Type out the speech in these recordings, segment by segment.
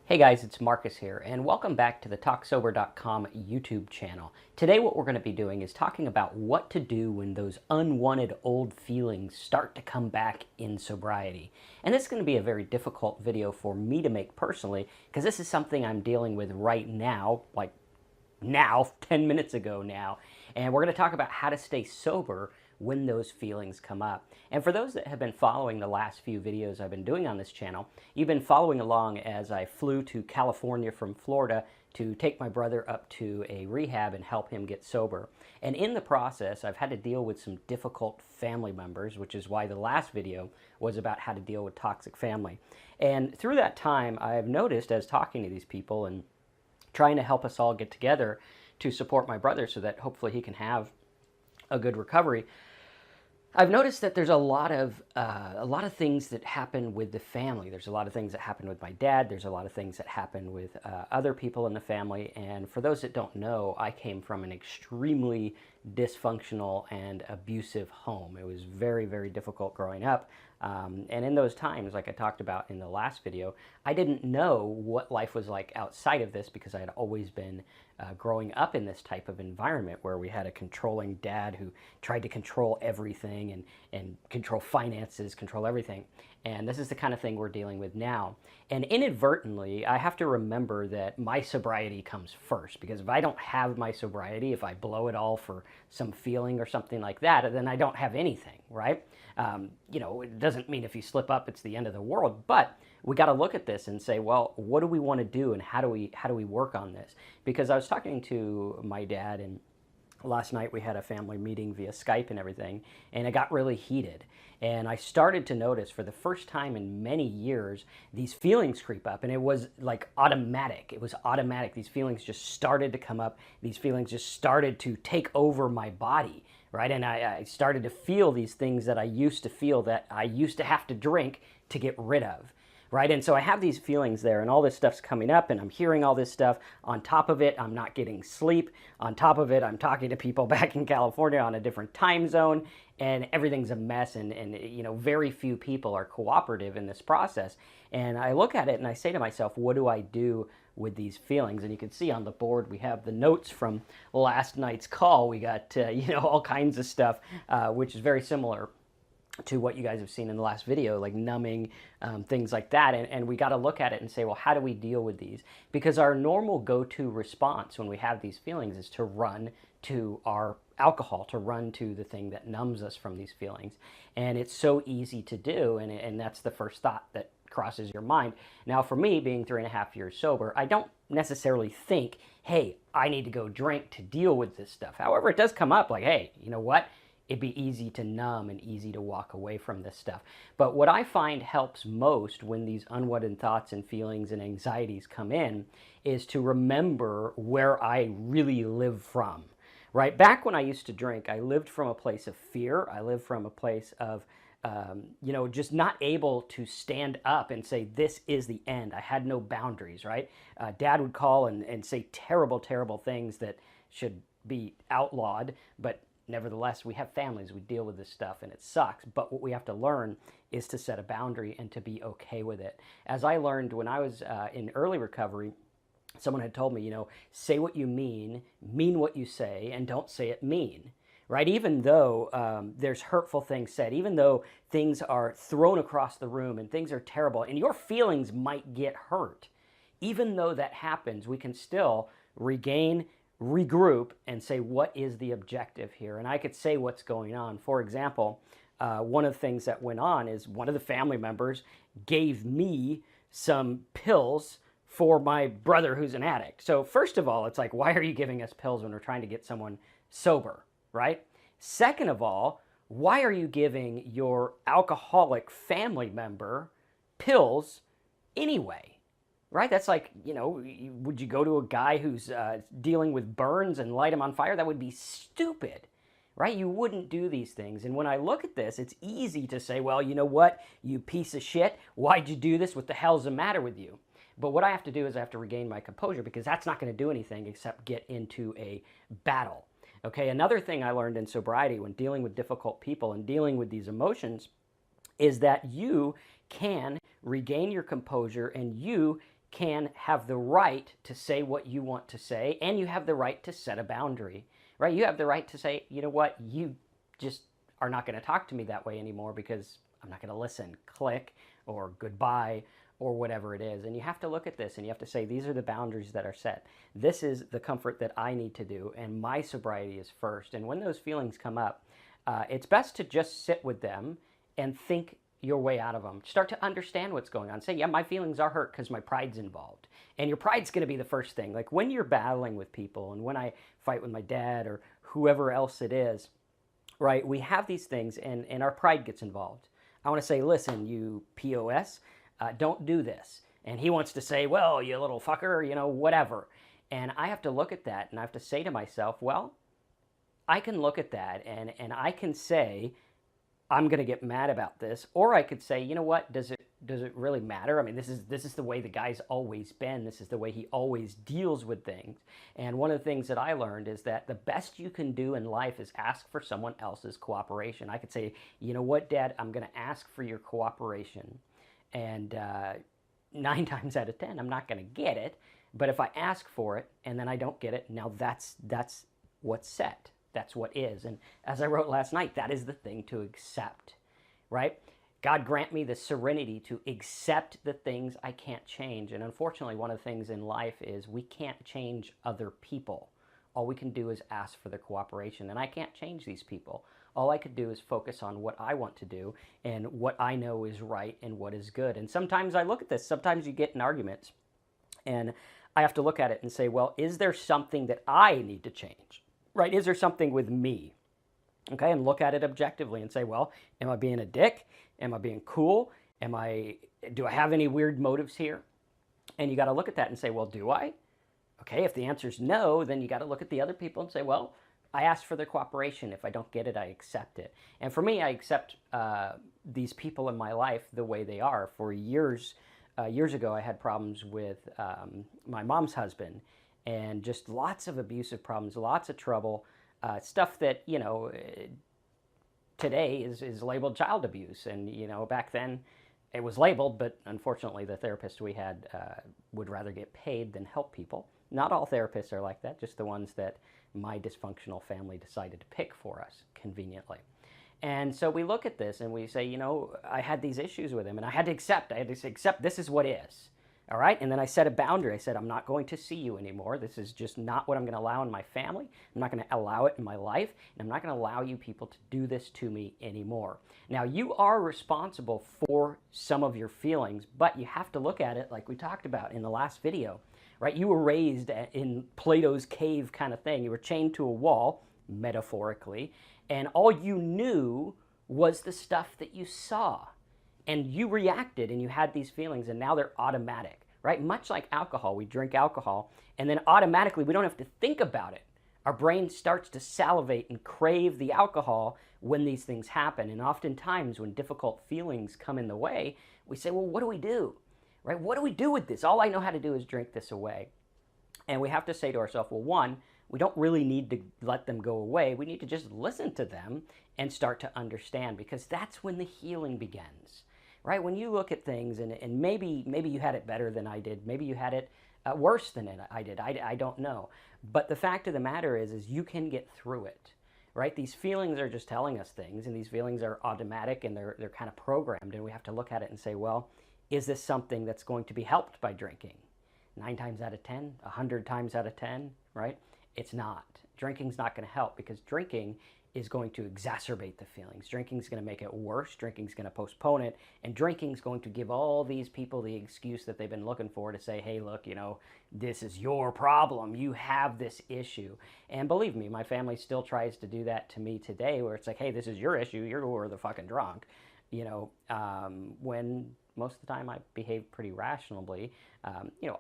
Hey guys, it's Marcus here, and welcome back to the TalkSober.com YouTube channel. Today what we're going to be doing is talking about what to do when those unwanted old feelings start to come back in sobriety. And this is going to be a very difficult video for me to make personally, because this is something I'm dealing with right now, like now, 10 minutes ago now. And we're going to talk about how to stay sober when those feelings come up. And for those that have been following the last few videos I've been doing on this channel, you've been following along as I flew to California from Florida to take my brother up to a rehab and help him get sober. And in the process, I've had to deal with some difficult family members, which is why the last video was about how to deal with toxic family. And through that time, I've noticed as talking to these people and trying to help us all get together to support my brother so that hopefully he can have a good recovery, I've noticed that there's a lot of things that happen with the family. There's a lot of things that happen with my dad. There's a lot of things that happen with other people in the family. And for those that don't know, I came from an extremely dysfunctional and abusive home. It was very, very difficult growing up. And in those times, like I talked about in the last video, I didn't know what life was like outside of this because I had always been growing up in this type of environment where we had a controlling dad who tried to control everything and control finances, control everything. And this is the kind of thing we're dealing with now. And inadvertently, I have to remember that my sobriety comes first, because if I don't have my sobriety, if I blow it all for some feeling or something like that, then I don't have anything, right? It doesn't mean if you slip up, it's the end of the world, but we got to look at this and say, well, what do we want to do and how do we work on this? Because I was talking to my dad, and last night we had a family meeting via Skype and everything, and it got really heated. And I started to notice for the first time in many years, these feelings creep up, and it was like automatic. It was automatic. These feelings just started to come up. These feelings just started to take over my body, right? And I started to feel these things that I used to feel, that I used to have to drink to get rid of. Right? And so I have these feelings there, and all this stuff's coming up, and I'm hearing all this stuff. On top of it, I'm not getting sleep. On top of it, I'm talking to people back in California on a different time zone, and everything's a mess, and very few people are cooperative in this process. And I look at it and I say to myself, what do I do with these feelings? And you can see on the board we have the notes from last night's call. We got all kinds of stuff, which is very similar to what you guys have seen in the last video, like numbing, things like that. And we got to look at it and say, well, how do we deal with these? Because our normal go-to response when we have these feelings is to run to our alcohol, to run to the thing that numbs us from these feelings. And it's so easy to do, and that's the first thought that crosses your mind. Now, for me, being 3.5 years sober, I don't necessarily think, hey, I need to go drink to deal with this stuff. However, it does come up like, hey, you know what? It'd be easy to numb and easy to walk away from this stuff. But what I find helps most when these unwanted thoughts and feelings and anxieties come in is to remember where I really live from, right? Back when I used to drink, I lived from a place of fear. I lived from a place of, just not able to stand up and say, this is the end. I had no boundaries, right? Dad would call and say terrible, terrible things that should be outlawed, but nevertheless, we have families, we deal with this stuff, and it sucks. But what we have to learn is to set a boundary and to be okay with it. As I learned when I was in early recovery, someone had told me, say what you mean what you say, and don't say it mean. Right? Even though there's hurtful things said, even though things are thrown across the room and things are terrible, and your feelings might get hurt, even though that happens, we can still regroup and say, what is the objective here? And I could say what's going on. For example, one of the things that went on is one of the family members gave me some pills for my brother who's an addict. So first of all, it's like, why are you giving us pills when we're trying to get someone sober, right? Second of all, why are you giving your alcoholic family member pills anyway? Right? That's like, would you go to a guy who's dealing with burns and light him on fire? That would be stupid, right? You wouldn't do these things. And when I look at this, it's easy to say, well, you know what, you piece of shit, why'd you do this? What the hell's the matter with you? But what I have to do is I have to regain my composure, because that's not going to do anything except get into a battle. Okay, another thing I learned in sobriety when dealing with difficult people and dealing with these emotions is that you can regain your composure and you can have the right to say what you want to say, and you have the right to set a boundary, right? You have the right to say, you know what, you just are not going to talk to me that way anymore because I'm not going to listen, click, or goodbye, or whatever it is. And you have to look at this and you have to say, these are the boundaries that are set. This is the comfort that I need to do, and my sobriety is first. And when those feelings come up, it's best to just sit with them and think your way out of them. Start to understand what's going on. Say, yeah, my feelings are hurt because my pride's involved. And your pride's going to be the first thing. Like when you're battling with people, and when I fight with my dad or whoever else it is, right, we have these things and our pride gets involved. I want to say, listen, you POS, don't do this. And he wants to say, well, you little fucker, whatever. And I have to look at that and I have to say to myself, well, I can look at that and I can say, I'm going to get mad about this. Or I could say, you know what, does it really matter? I mean, this is the way the guy's always been. This is the way he always deals with things. And one of the things that I learned is that the best you can do in life is ask for someone else's cooperation. I could say, you know what, Dad, I'm going to ask for your cooperation. And 9 times out of 10, I'm not going to get it. But if I ask for it and then I don't get it, now that's what's set. That's what is. And as I wrote last night, that is the thing to accept, right? God grant me the serenity to accept the things I can't change. And unfortunately, one of the things in life is we can't change other people. All we can do is ask for their cooperation. And I can't change these people. All I could do is focus on what I want to do and what I know is right and what is good. And sometimes I look at this. Sometimes you get in arguments and I have to look at it and say, well, is there something that I need to change? Right? Is there something with me? Okay, and look at it objectively and say, well, am I being a dick? Am I being cool? Do I have any weird motives here? And you got to look at that and say, well, do I? Okay, if the answer is no, then you got to look at the other people and say, well, I asked for their cooperation. If I don't get it, I accept it. And for me, I accept these people in my life the way they are. For years ago, I had problems with my mom's husband. And just lots of abusive problems, lots of trouble, stuff that, today is labeled child abuse. And, back then it was labeled, but unfortunately the therapist we had would rather get paid than help people. Not all therapists are like that, just the ones that my dysfunctional family decided to pick for us conveniently. And so we look at this and we say, I had these issues with him and I had to accept this is what is. All right, and then I set a boundary. I said, I'm not going to see you anymore. This is just not what I'm going to allow in my family. I'm not going to allow it in my life, and I'm not going to allow you people to do this to me anymore. Now, you are responsible for some of your feelings, but you have to look at it like we talked about in the last video, right? You were raised in Plato's cave kind of thing. You were chained to a wall, metaphorically, and all you knew was the stuff that you saw. And you reacted and you had these feelings and now they're automatic, right? Much like alcohol, we drink alcohol and then automatically we don't have to think about it. Our brain starts to salivate and crave the alcohol when these things happen. And oftentimes when difficult feelings come in the way, we say, well, what do we do, right? What do we do with this? All I know how to do is drink this away. And we have to say to ourselves, well, one, we don't really need to let them go away. We need to just listen to them and start to understand, because that's when the healing begins. Right? When you look at things and maybe you had it better than I did. Maybe you had it worse than I did. I don't know. But the fact of the matter is you can get through it. Right? These feelings are just telling us things, and these feelings are automatic and they're kind of programmed, and we have to look at it and say, well, is this something that's going to be helped by drinking? 9 times out of 10, 100 times out of 10, right? It's not. Drinking's not going to help, because drinking is going to exacerbate the feelings. Drinking is going to make it worse. Drinking is going to postpone it. And drinking is going to give all these people the excuse that they've been looking for to say, hey, look, this is your problem. You have this issue. And believe me, my family still tries to do that to me today, where it's like, hey, this is your issue. You're the fucking drunk. When most of the time I behaved pretty rationally.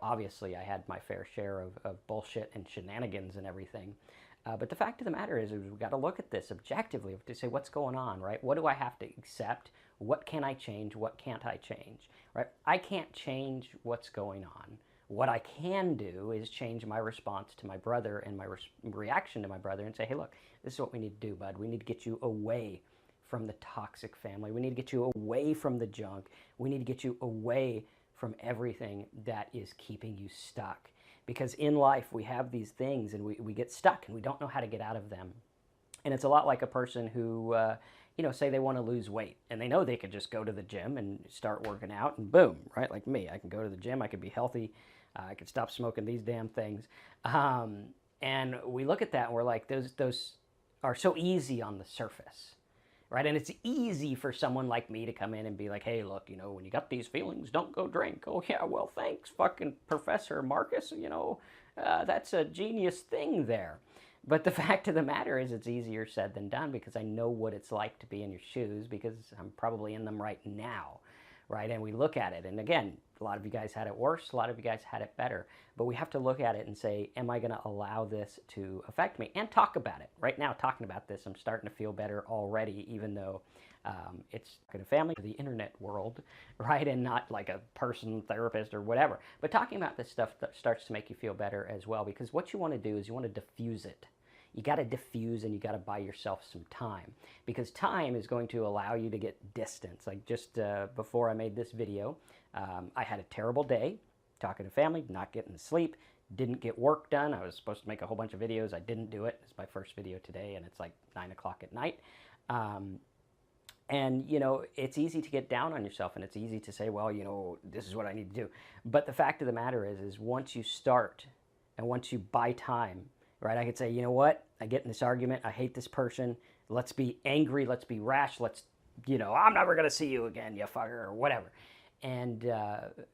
Obviously I had my fair share of bullshit and shenanigans and everything. But the fact of the matter is we've got to look at this objectively. We have to say, what's going on, right? What do I have to accept? What can I change? What can't I change, right? I can't change what's going on. What I can do is change my response to my brother and my reaction to my brother and say, hey, look, this is what we need to do, bud. We need to get you away from the toxic family. We need to get you away from the junk. We need to get you away from everything that is keeping you stuck. Because in life, we have these things and we get stuck and we don't know how to get out of them. And it's a lot like a person who, say they want to lose weight and they know they could just go to the gym and start working out and boom, right? Like me, I can go to the gym, I could be healthy, I could stop smoking these damn things. And we look at that and we're like, those are so easy on the surface, right? And it's easy for someone like me to come in and be like, hey, look, when you got these feelings, don't go drink. Oh, yeah, well, thanks, fucking Professor Marcus. That's a genius thing there. But the fact of the matter is it's easier said than done because I know what it's like to be in your shoes because I'm probably in them right now, right? And we look at it. And again, a lot of you guys had it worse. A lot of you guys had it better. But we have to look at it and say, am I going to allow this to affect me? And talk about it. Right now, talking about this, I'm starting to feel better already, even though it's a family, the internet world, right? And not like a person, therapist, or whatever. But talking about this stuff starts to make you feel better as well because what you want to do is you want to diffuse it. You got to diffuse and you got to buy yourself some time because time is going to allow you to get distance. Like just before I made this video, I had a terrible day talking to family, not getting to sleep, didn't get work done. I was supposed to make a whole bunch of videos. I didn't do it. It's my first video today and it's like 9 o'clock at night. And, it's easy to get down on yourself and it's easy to say, well, this is what I need to do. But the fact of the matter is once you start and once you buy time, right? I could say, you know what? I get in this argument. I hate this person. Let's be angry. Let's be rash. I'm never going to see you again, you fucker, or whatever. And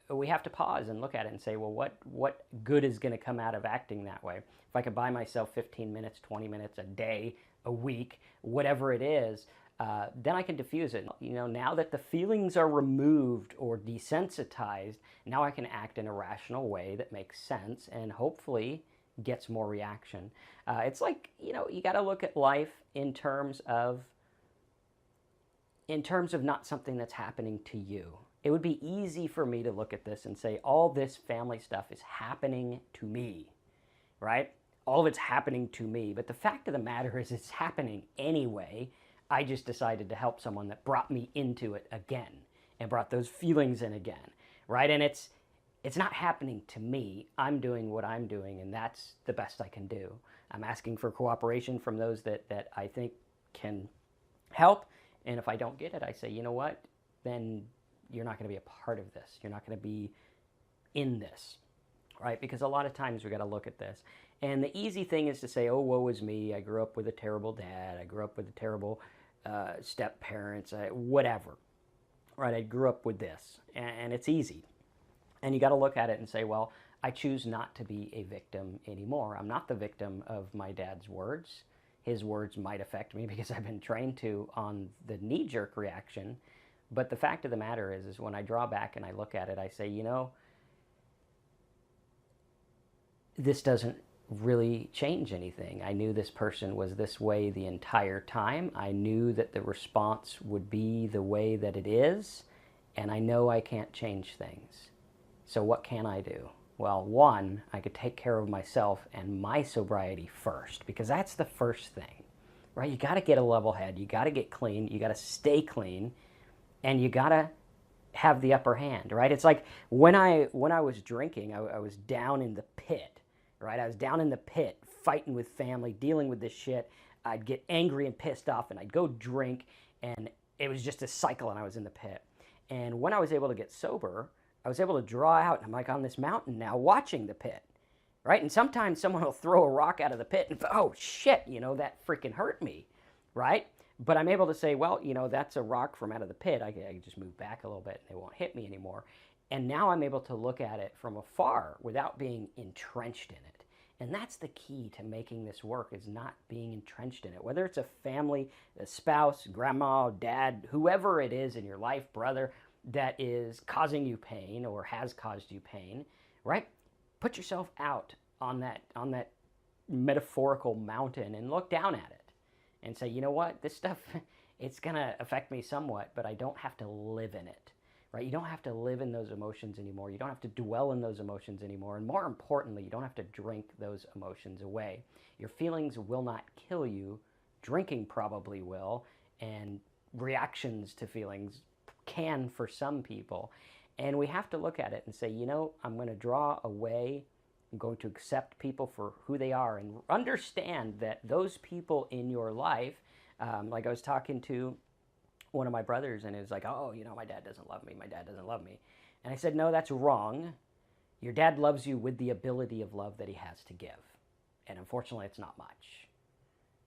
we have to pause and look at it and say, well, what good is going to come out of acting that way? If I could buy myself 15 minutes, 20 minutes, a day, a week, whatever it is, then I can diffuse it. Now that the feelings are removed or desensitized, now I can act in a rational way that makes sense and hopefully gets more reaction. It's like, you got to look at life in terms of not something that's happening to you. It would be easy for me to look at this and say, all this family stuff is happening to me, right? All of it's happening to me. But the fact of the matter is it's happening anyway. I just decided to help someone that brought me into it again and brought those feelings in again, right? And it's not happening to me. I'm doing what I'm doing, and that's the best I can do. I'm asking for cooperation from those that I think can help. And if I don't get it, I say, you know what? Then you're not going to be a part of this. You're not going to be in this, right? Because a lot of times we got to look at this. And the easy thing is to say, oh, woe is me. I grew up with a terrible dad. I grew up with a terrible step parents, whatever, right? I grew up with this. And it's easy. And you got to look at it and say, well, I choose not to be a victim anymore. I'm not the victim of my dad's words. His words might affect me because I've been trained to on the knee-jerk reaction. But the fact of the matter is when I draw back and I look at it, I say, this doesn't really change anything. I knew this person was this way the entire time. I knew that the response would be the way that it is. And I know I can't change things. So what can I do? Well, one, I could take care of myself and my sobriety first, because that's the first thing, right? You got to get a level head. You got to get clean. You got to stay clean, and you got to have the upper hand, right? It's like when I was drinking, I was down in the pit, right? I was down in the pit, fighting with family, dealing with this shit. I'd get angry and pissed off, and I'd go drink, and it was just a cycle, and I was in the pit. And when I was able to get sober, I was able to draw out, and I'm like on this mountain now watching the pit, right? And sometimes someone will throw a rock out of the pit and, oh shit, that freaking hurt me, right? But I'm able to say, well, that's a rock from out of the pit. I can just move back a little bit and they won't hit me anymore. And now I'm able to look at it from afar without being entrenched in it. And that's the key to making this work, is not being entrenched in it. Whether it's a family, a spouse, grandma, dad, whoever it is in your life, brother, that is causing you pain or has caused you pain, right? Put yourself out on that metaphorical mountain and look down at it and say, you know what, this stuff, it's going to affect me somewhat, but I don't have to live in it, right? You don't have to live in those emotions anymore. You don't have to dwell in those emotions anymore. And more importantly, you don't have to drink those emotions away. Your feelings will not kill you. Drinking probably will, and reactions to feelings can for some people. And we have to look at it and say, you know, I'm going to draw away. I'm going to accept people for who they are and understand that those people in your life, like I was talking to one of my brothers and it was like, oh, you know, my dad doesn't love me. My dad doesn't love me. And I said, no, that's wrong. Your dad loves you with the ability of love that he has to give. And unfortunately, it's not much,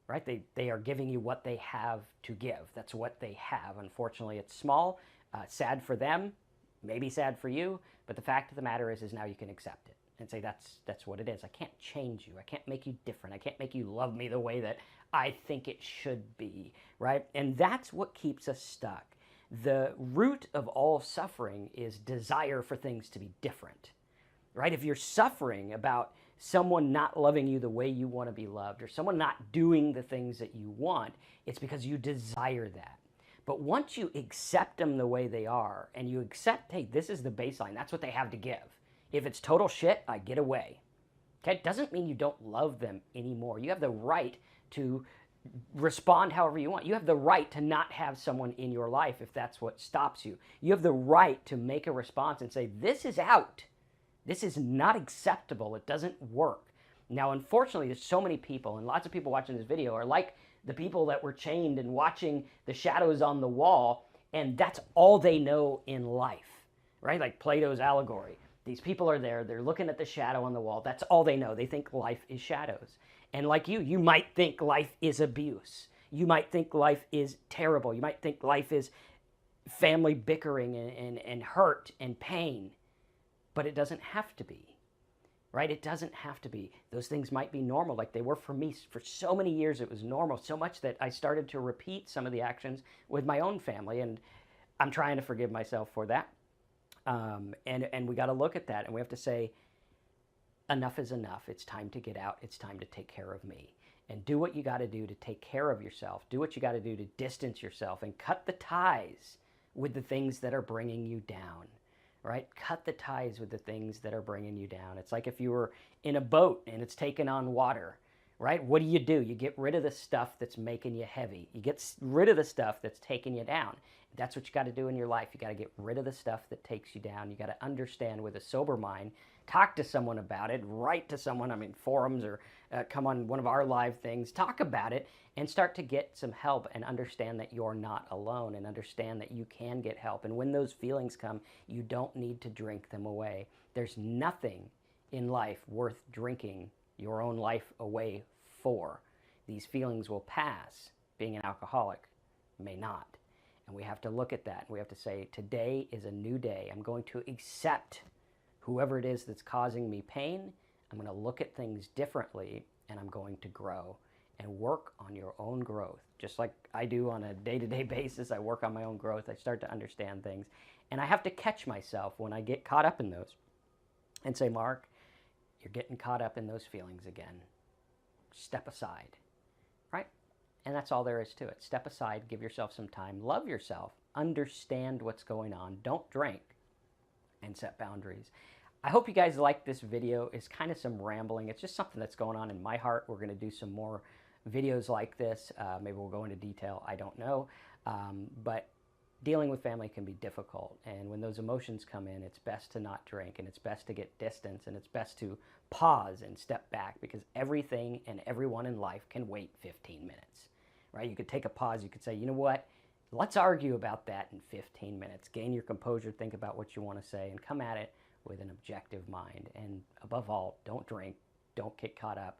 right? They are giving you what they have to give. That's what they have. Unfortunately, it's small, sad for them, maybe sad for you. But the fact of the matter is now you can accept it and say, that's what it is. I can't change you. I can't make you different. I can't make you love me the way that I think it should be, right? And that's what keeps us stuck. The root of all suffering is desire for things to be different, right? If you're suffering about someone not loving you the way you want to be loved or someone not doing the things that you want, it's because you desire that. But once you accept them the way they are and you accept, hey, this is the baseline, that's what they have to give. If it's total shit, I get away. Okay? It doesn't mean you don't love them anymore. You have the right to respond however you want. You have the right to not have someone in your life if that's what stops you. You have the right to make a response and say, this is out. This is not acceptable. It doesn't work. Now, unfortunately, there's so many people, and lots of people watching this video are like the people that were chained and watching the shadows on the wall, and that's all they know in life, right? Like Plato's allegory. These people are there. They're looking at the shadow on the wall. That's all they know. They think life is shadows. And like you might think life is abuse. You might think life is terrible. You might think life is family bickering and hurt and pain. But it doesn't have to be, right? It doesn't have to be. Those things might be normal like they were for me. For so many years it was normal, so much that I started to repeat some of the actions with my own family. And I'm trying to forgive myself for that. And we got to look at that and we have to say, enough is enough. It's time to get out. It's time to take care of me. And do what you got to do to take care of yourself. Do what you got to do to distance yourself and cut the ties with the things that are bringing you down, right? Cut the ties with the things that are bringing you down. It's like if you were in a boat and it's taking on water, right? What do? You get rid of the stuff that's making you heavy. You get rid of the stuff that's taking you down. That's what you got to do in your life. You got to get rid of the stuff that takes you down. You got to understand with a sober mind, talk to someone about it, write to someone, forums or come on one of our live things, talk about it and start to get some help and understand that you're not alone and understand that you can get help. And when those feelings come, you don't need to drink them away. There's nothing in life worth drinking your own life away for. These feelings will pass. Being an alcoholic may not. And we have to look at that. We have to say, today is a new day. I'm going to accept whoever it is that's causing me pain. I'm going to look at things differently, and I'm going to grow and work on your own growth. Just like I do on a day-to-day basis, I work on my own growth. I start to understand things. And I have to catch myself when I get caught up in those and say, Mark, you're getting caught up in those feelings again. Step aside, right? And that's all there is to it. Step aside, give yourself some time, love yourself, understand what's going on, don't drink, and set boundaries. I hope you guys like this video. It's kind of some rambling. It's just something that's going on in my heart. We're going to do some more videos like this. Maybe we'll go into detail. I don't know. But dealing with family can be difficult. And when those emotions come in, it's best to not drink, and it's best to get distance, and it's best to pause and step back, because everything and everyone in life can wait 15 minutes. Right? You could take a pause. You could say, you know what? Let's argue about that in 15 minutes. Gain your composure, think about what you want to say, and come at it with an objective mind. And above all, don't drink, don't get caught up,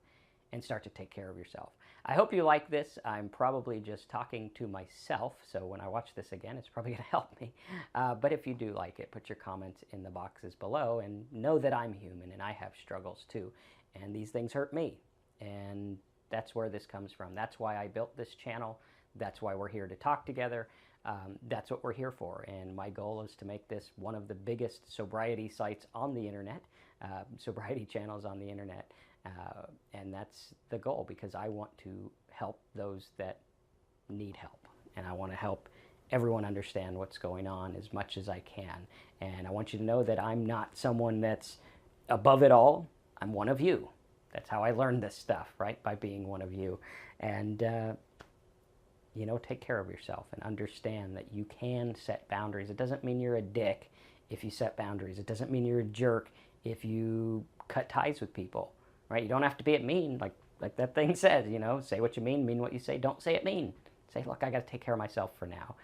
and start to take care of yourself. I hope you like this. I'm probably just talking to myself, so when I watch this again, it's probably going to help me. But if you do like it, put your comments in the boxes below, and know that I'm human and I have struggles too. And these things hurt me. And that's where this comes from. That's why I built this channel. That's why we're here to talk together. That's what we're here for. And my goal is to make this one of the biggest sobriety sites on the internet, sobriety channels on the internet. And that's the goal, because I want to help those that need help. And I want to help everyone understand what's going on as much as I can. And I want you to know that I'm not someone that's above it all. I'm one of you. That's how I learned this stuff, right? By being one of you. And, take care of yourself and understand that you can set boundaries. It doesn't mean you're a dick. if you set boundaries. It doesn't mean you're a jerk if you cut ties with people, right? You don't have to be mean, like that thing says, say what you mean what you say, don't say it mean. Say, look, I got to take care of myself for now.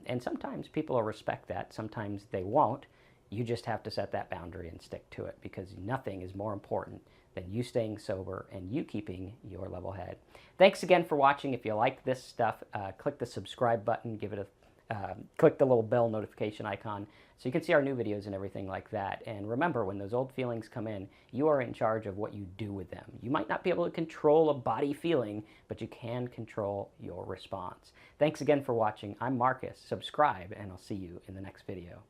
And sometimes people will respect that. Sometimes they won't. You just have to set that boundary and stick to it, because nothing is more important than you staying sober and you keeping your level head. Thanks again for watching. If you like this stuff, click the subscribe button, click the little bell notification icon so you can see our new videos and everything like that. And remember, when those old feelings come in, you are in charge of what you do with them. You might not be able to control a body feeling, but you can control your response. Thanks again for watching. I'm Marcus. Subscribe, and I'll see you in the next video.